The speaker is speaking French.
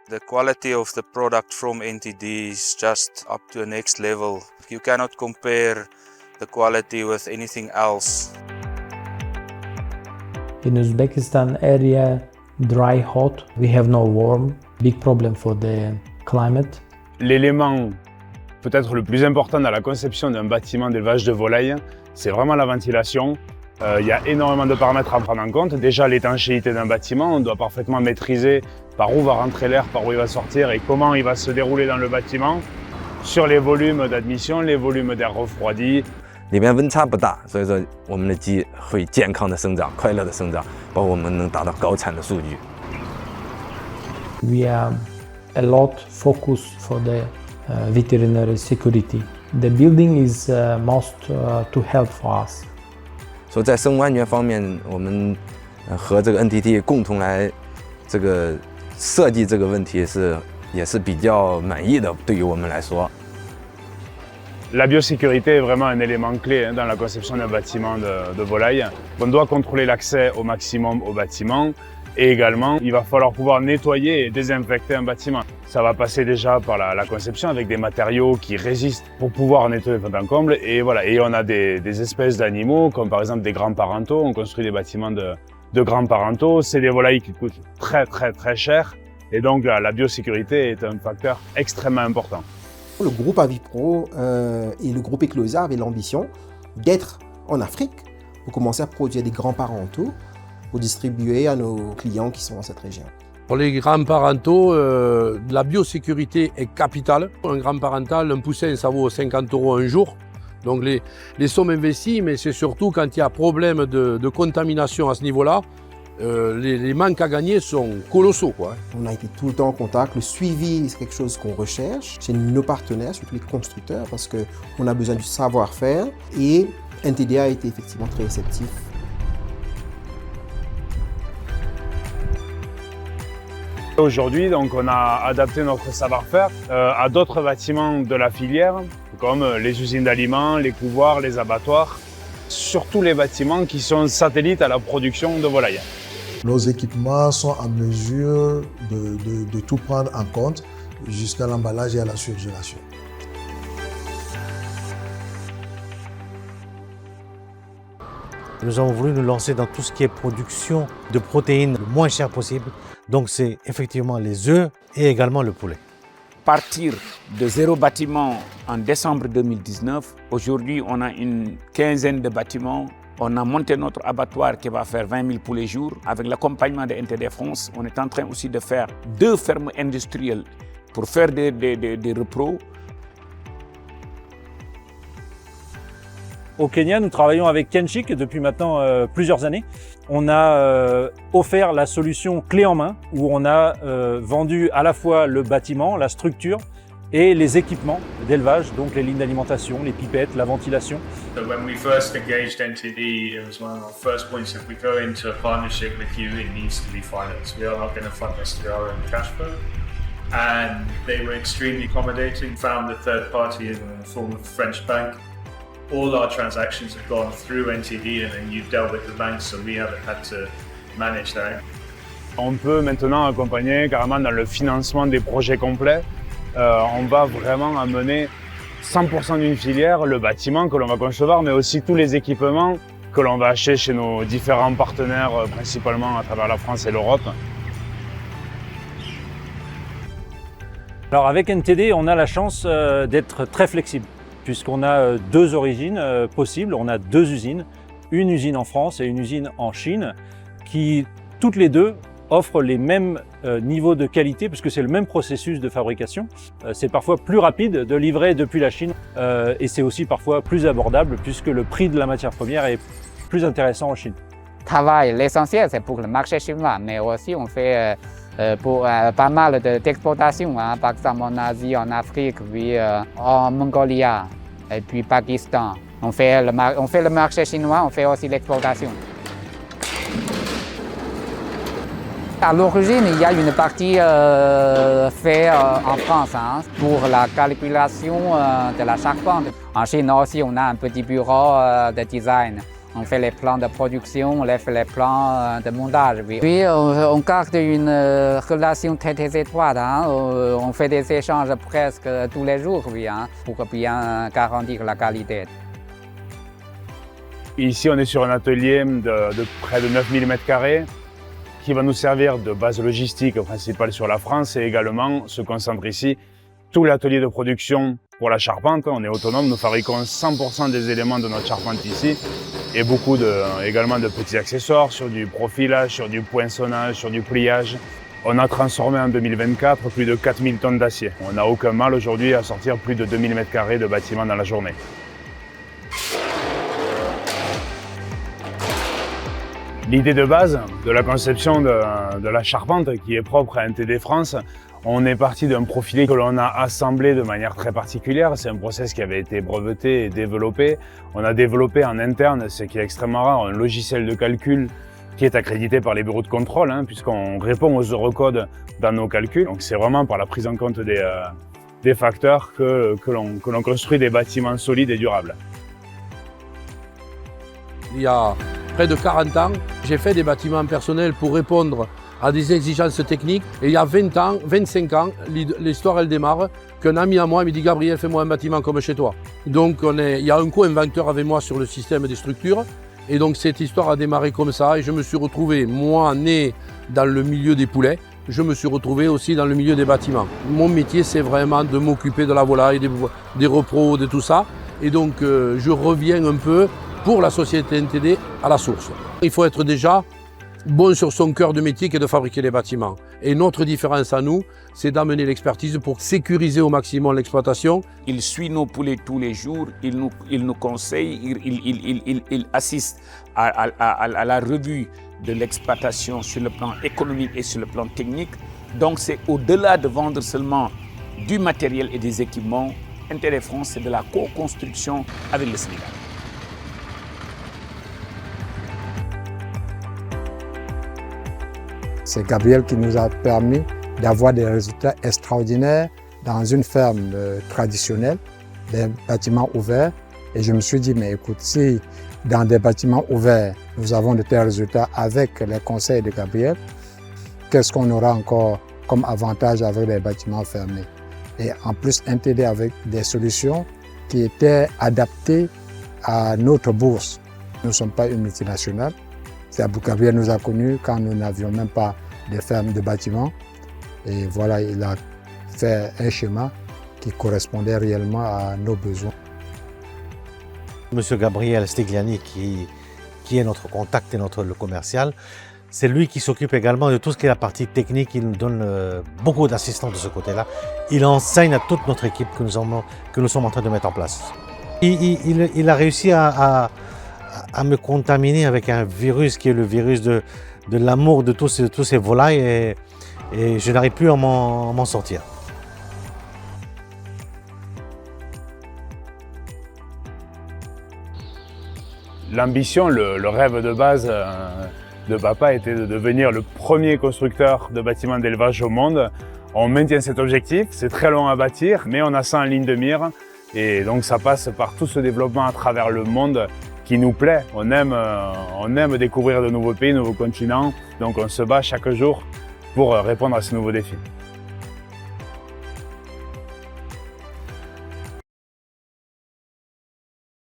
The quality of the product from NTD is just up to the next level. You cannot compare the quality with anything else. In Uzbekistan area, dry, hot, we have no warm. Big problem for the climate. L'élément peut-être le plus important dans la conception d'un bâtiment d'élevage de volailles, c'est vraiment la ventilation. Il y a énormément de paramètres à prendre en compte. Déjà l'étanchéité d'un bâtiment, on doit parfaitement maîtriser par où va rentrer l'air, par où il va sortir et comment il va se dérouler dans le bâtiment. Sur les volumes d'admission, les volumes d'air refroidi. 里面温差不大，所以说我们的鸡会健康的生长、快乐的生长，包括我们能达到高产的数据。We are a lot focused for the veterinary security. The building is most to help for us. 所以在生物安全方面，我们和这个 NTT 共同来这个设计这个问题也是比较满意的，对于我们来说。La biosécurité est vraiment un élément clé dans la conception d'un bâtiment de volaille. On doit contrôler l'accès au maximum au bâtiment et également il va falloir pouvoir nettoyer et désinfecter un bâtiment. Ça va passer déjà par la conception avec des matériaux qui résistent pour pouvoir nettoyer fond en comble et voilà. Et on a des espèces d'animaux comme par exemple des grands parentaux. On construit des bâtiments de grands parentaux. C'est des volailles qui coûtent très cher et donc la biosécurité est un facteur extrêmement important. Le groupe Avipro et le groupe Eclosa avaient l'ambition d'être en Afrique pour commencer à produire des grands parentaux pour distribuer à nos clients qui sont dans cette région. Pour les grands parentaux, la biosécurité est capitale. Un grand parental, un poussin, ça vaut 50 € un jour. Donc les sommes investies, mais c'est surtout quand il y a problème de contamination à ce niveau-là, les manques à gagner sont colossaux, quoi. On a été tout le temps en contact. Le suivi, c'est quelque chose qu'on recherche chez nos partenaires, surtout les constructeurs, parce qu'on a besoin du savoir-faire. Et NTD a été effectivement très réceptif. Aujourd'hui, donc, on a adapté notre savoir-faire à d'autres bâtiments de la filière, comme les usines d'aliments, les couvoirs, les abattoirs, surtout les bâtiments qui sont satellites à la production de volailles. Nos équipements sont en mesure de tout prendre en compte jusqu'à l'emballage et à la surgélation. Nous avons voulu nous lancer dans tout ce qui est production de protéines le moins cher possible. Donc c'est effectivement les œufs et également le poulet. Partir de 0 bâtiment en décembre 2019, aujourd'hui on a une quinzaine de bâtiments. On a monté notre abattoir qui va faire 20 000 poulets jour. Avec l'accompagnement de NTD France, on est en train aussi de faire 2 fermes industrielles pour faire des repros. Au Kenya, nous travaillons avec Kenchik depuis maintenant plusieurs années. On a offert la solution clé en main où on a vendu à la fois le bâtiment, la structure et les équipements d'élevage, donc les lignes d'alimentation, les pipettes, la ventilation. So when we first engaged NTD, it was one of our first points. If we go into a partnership with you, it needs to be financed. We are not going to fund this through our own cash flow. And they were extremely accommodating, found a third party in the form of a French bank. All our transactions have gone through NTD and then you've dealt with the bank, so we haven't had to manage that. On peut maintenant accompagner carrément dans le financement des projets complets. On va vraiment amener 100% d'une filière, le bâtiment que l'on va concevoir, mais aussi tous les équipements que l'on va acheter chez nos différents partenaires, principalement à travers la France et l'Europe. Alors avec NTD, on a la chance d'être très flexible, puisqu'on a 2 origines possibles, on a 2 usines, une usine en France et une usine en Chine, qui toutes les deux offrent les mêmes niveaux de qualité, puisque c'est le même processus de fabrication. C'est parfois plus rapide de livrer depuis la Chine et c'est aussi parfois plus abordable, puisque le prix de la matière première est plus intéressant en Chine. Travail, l'essentiel c'est pour le marché chinois, mais aussi on fait pour pas mal d'exportations, hein, par exemple en Asie, en Afrique, puis en Mongolie et puis Pakistan. On fait le marché chinois, on fait aussi l'exportation. À l'origine, il y a une partie faite en France hein, pour la calculation de la charpente. En Chine aussi, on a un petit bureau de design. On fait les plans de production, on fait les plans de montage. Puis on garde une relation très étroite. Hein. On fait des échanges presque tous les jours pour bien garantir la qualité. Ici, on est sur un atelier de près de 9000 m² qui va nous servir de base logistique principale sur la France et également se concentre ici tout l'atelier de production pour la charpente. On est autonome, nous fabriquons 100% des éléments de notre charpente ici et beaucoup également de petits accessoires sur du profilage, sur du poinçonnage, sur du pliage. On a transformé en 2024 plus de 4000 tonnes d'acier. On n'a aucun mal aujourd'hui à sortir plus de 2000 m² de bâtiments dans la journée. L'idée de base de la conception de la charpente qui est propre à NTD France, on est parti d'un profilé que l'on a assemblé de manière très particulière. C'est un process qui avait été breveté et développé. On a développé en interne, ce qui est extrêmement rare, un logiciel de calcul qui est accrédité par les bureaux de contrôle, puisqu'on répond aux eurocodes dans nos calculs. Donc c'est vraiment par la prise en compte des facteurs que l'on construit des bâtiments solides et durables. Il y a près de 40 ans, j'ai fait des bâtiments personnels pour répondre à des exigences techniques. Et il y a 20 ans, 25 ans, l'histoire elle démarre, qu'un ami à moi me dit « Gabriel, fais-moi un bâtiment comme chez toi ». Donc il y a un co-inventeur avec moi sur le système des structures. Et donc cette histoire a démarré comme ça et je me suis retrouvé, moi, né dans le milieu des poulets, je me suis retrouvé aussi dans le milieu des bâtiments. Mon métier, c'est vraiment de m'occuper de la volaille, des repros, de tout ça. Et donc je reviens un peu pour la société NTD à la source. Il faut être déjà bon sur son cœur de métier qui est de fabriquer les bâtiments. Et notre différence à nous, c'est d'amener l'expertise pour sécuriser au maximum l'exploitation. Il suit nos poulets tous les jours, il nous conseille, il assiste à la revue de l'exploitation sur le plan économique et sur le plan technique. Donc c'est au-delà de vendre seulement du matériel et des équipements, NTD France, c'est de la co-construction avec le Sénégal. C'est Gabriel qui nous a permis d'avoir des résultats extraordinaires dans une ferme traditionnelle, des bâtiments ouverts. Et je me suis dit, mais écoute, si dans des bâtiments ouverts, nous avons de tels résultats avec les conseils de Gabriel, qu'est-ce qu'on aura encore comme avantage avec des bâtiments fermés? Et en plus, NTD avec des solutions qui étaient adaptées à notre bourse. Nous ne sommes pas une multinationale. Gabriel nous a connus quand nous n'avions même pas de ferme de bâtiments. Et voilà, il a fait un schéma qui correspondait réellement à nos besoins. Monsieur Gabriel Stigliani, qui est notre contact et le commercial, c'est lui qui s'occupe également de tout ce qui est la partie technique. Il nous donne beaucoup d'assistance de ce côté-là. Il enseigne à toute notre équipe que nous sommes en train de mettre en place. Il a réussi à me contaminer avec un virus qui est le virus de l'amour de tous ces volailles et je n'arrive plus à m'en sortir. L'ambition, le rêve de base de papa était de devenir le premier constructeur de bâtiments d'élevage au monde. On maintient cet objectif, c'est très long à bâtir, mais on a ça en ligne de mire et donc ça passe par tout ce développement à travers le monde qui nous plaît. On aime découvrir de nouveaux pays, de nouveaux continents, donc on se bat chaque jour pour répondre à ce nouveau défi.